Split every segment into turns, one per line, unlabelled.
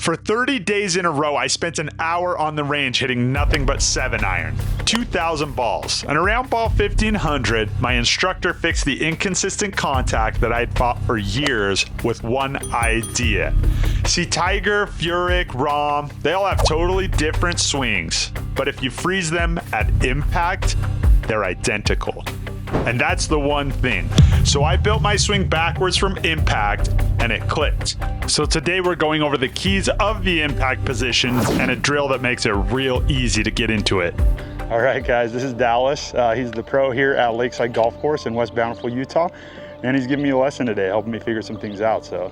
For 30 days in a row, I spent an hour on the range hitting nothing but 7-iron, 2,000 balls. And around ball 1500, my instructor fixed the inconsistent contact that I had fought for years with one idea. See, Tiger, Furyk, Raum, they all have totally different swings, but if you freeze them at impact, they're identical. And that's the one thing. So I built my swing backwards from impact and it clicked. So today we're going over the keys of the impact position and a drill that makes it real easy to get into it.
All right, guys, this is Dallas. He's the pro here at Lakeside Golf Course in West Bountiful, Utah. And he's giving me a lesson today, helping me figure some things out. So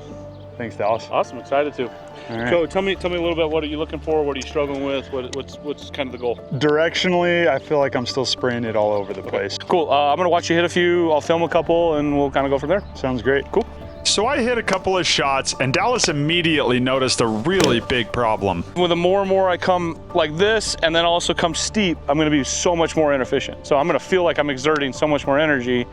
thanks, Dallas.
Awesome, excited to.
All right.
So tell me a little bit, what are you looking for? What are you struggling with? What's kind of the goal?
Directionally, I feel like I'm still spraying it all over the place.
Cool, I'm gonna watch you hit a few, I'll film a couple, and we'll kind of go from there.
Sounds great.
Cool.
So I hit a couple of shots and Dallas immediately noticed a really big problem.
With the more and more I come like this and then also come steep, I'm gonna be so much more inefficient. So I'm gonna feel like I'm exerting so much more energy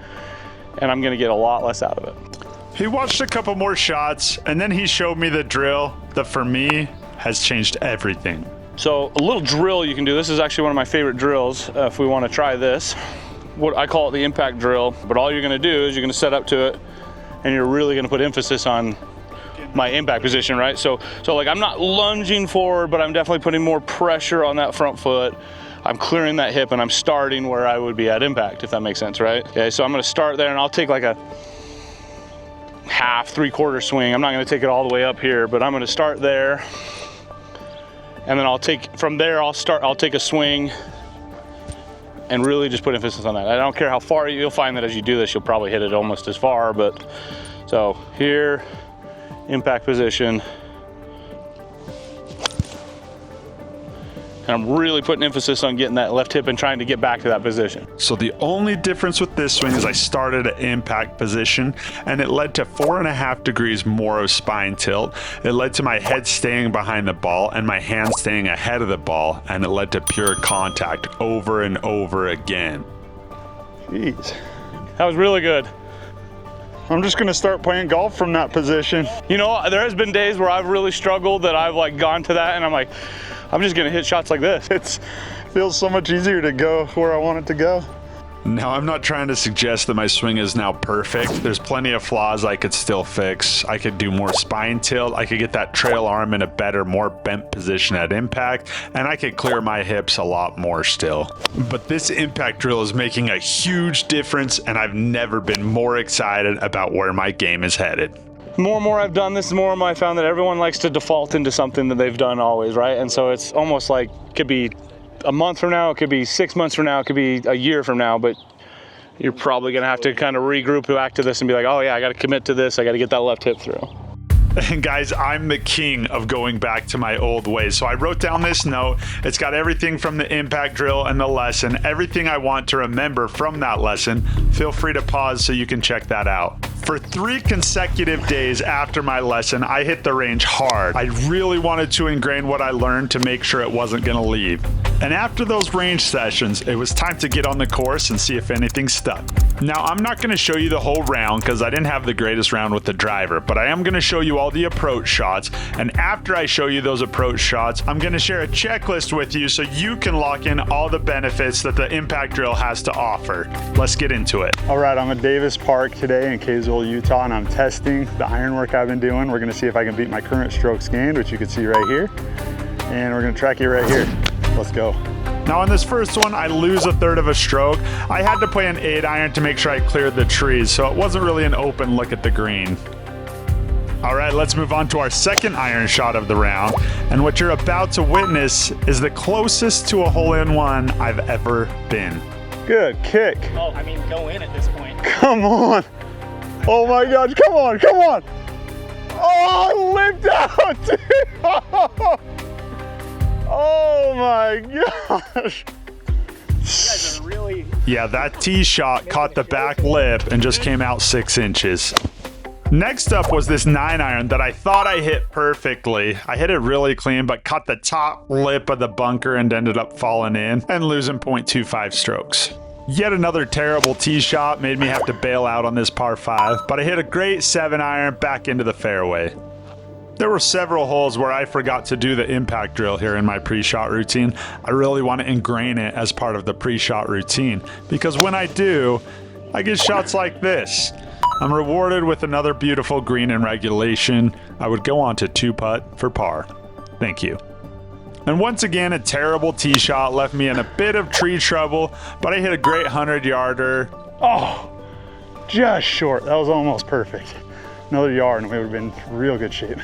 and I'm gonna get a lot less out of it.
He watched a couple more shots and then he showed me the drill that for me has changed everything.
So a little drill you can do. This is actually one of my favorite drills if we want to try this. What I call it the impact drill, but all you're gonna do is you're gonna set up to it and you're really gonna put emphasis on my impact position, right? So like I'm not lunging forward, but I'm definitely putting more pressure on that front foot. I'm clearing that hip and I'm starting where I would be at impact, if that makes sense, right? Okay, so I'm gonna start there and I'll take like a half, 3/4 swing. I'm not gonna take it all the way up here, but I'm gonna start there. And then I'll take, from there, I'll take a swing and really just put emphasis on that. I don't care how far, you'll find that as you do this, you'll probably hit it almost as far, but so here, impact position. And I'm really putting emphasis on getting that left hip and trying to get back to that position.
So the only difference with this swing is I started at impact position and it led to 4.5 degrees more of spine tilt. It led to my head staying behind the ball and my hands staying ahead of the ball, and it led to pure contact over and over again.
Jeez.
That was really good.
I'm just gonna start playing golf from that position.
You know, there has been days where I've really struggled that I've like gone to that and I'm like, I'm just gonna hit shots like this.
It feels so much easier to go where I want it to go.
Now, I'm not trying to suggest that my swing is now perfect. There's plenty of flaws I could still fix. I could do more spine tilt. I could get that trail arm in a better, more bent position at impact, and I could clear my hips a lot more still. But this impact drill is making a huge difference, and I've never been more excited about where my game is headed.
More and more I've done this, the more and more I found that everyone likes to default into something that they've done always, right? And so it's almost like, it could be a month from now, it could be 6 months from now, it could be a year from now, but you're probably gonna have to kind of regroup back to this and be like, oh yeah, I gotta commit to this, I gotta get that left hip through.
And guys, I'm the king of going back to my old ways. So I wrote down this note. It's got everything from the impact drill and the lesson, everything I want to remember from that lesson. Feel free to pause so you can check that out. For 3 consecutive days after my lesson, I hit the range hard. I really wanted to ingrain what I learned to make sure it wasn't gonna leave. And after those range sessions, it was time to get on the course and see if anything stuck. Now, I'm not gonna show you the whole round because I didn't have the greatest round with the driver, but I am gonna show you all the approach shots. And after I show you those approach shots, I'm gonna share a checklist with you so you can lock in all the benefits that the impact drill has to offer. Let's get into it.
All right, I'm at Davis Park today in Kaysville, Utah, and I'm testing the iron work I've been doing. We're gonna see if I can beat my current strokes gained, which you can see right here. And we're gonna track it right here. Let's go.
Now on this first one, I lose 1/3 of a stroke. I had to play an 8-iron to make sure I cleared the trees, so it wasn't really an open look at the green. All right, let's move on to our second iron shot of the round. And what you're about to witness is the closest to a hole-in-one I've ever been.
Good kick.
Oh, I mean, go in at this point.
Come on. Oh my gosh, come on, come on. Oh, limped out, dude. Oh my gosh.
You guys are really...
Yeah, that tee shot caught the back lip and just came out 6 inches. Next up was this 9-iron that I thought I hit perfectly. I hit it really clean, but caught the top lip of the bunker and ended up falling in and losing 0.25 strokes. Yet another terrible tee shot made me have to bail out on this par 5, but I hit a great 7-iron back into the fairway. There were several holes where I forgot to do the impact drill here in my pre-shot routine. I really want to ingrain it as part of the pre-shot routine because when I do, I get shots like this. I'm rewarded with another beautiful green in regulation. I would go on to 2-putt for par. Thank you. And once again, a terrible tee shot left me in a bit of tree trouble, but I hit a great 100-yarder.
Oh, just short. That was almost perfect. Another yard and we would have been in real good shape.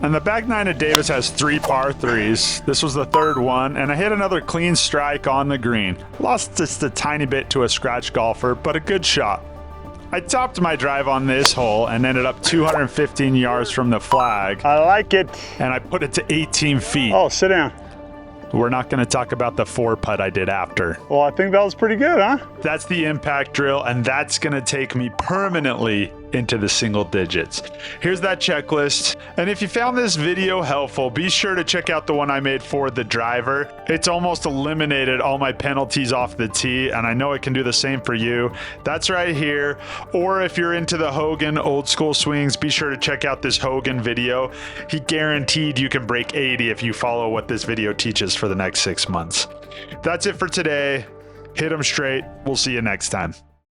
And the back nine of Davis has 3 par 3s. This was the third one, and I hit another clean strike on the green. Lost just a tiny bit to a scratch golfer, but a good shot. I topped my drive on this hole and ended up 215 yards from the flag,
I like it.
and I put it to 18 feet.
Oh, sit down.
We're not going to talk about the 4-putt I did after.
Well, I think that was pretty good, huh?
That's the impact drill, and that's going to take me permanently into the single digits. Here's that checklist. And if you found this video helpful, be sure to check out the one I made for the driver. It's almost eliminated all my penalties off the tee, and I know it can do the same for you. That's right here. Or if you're into the Hogan old school swings, be sure to check out this Hogan video. He guaranteed you can break 80 if you follow what this video teaches for the next 6 months. That's it for today. Hit 'em straight. We'll see you next time.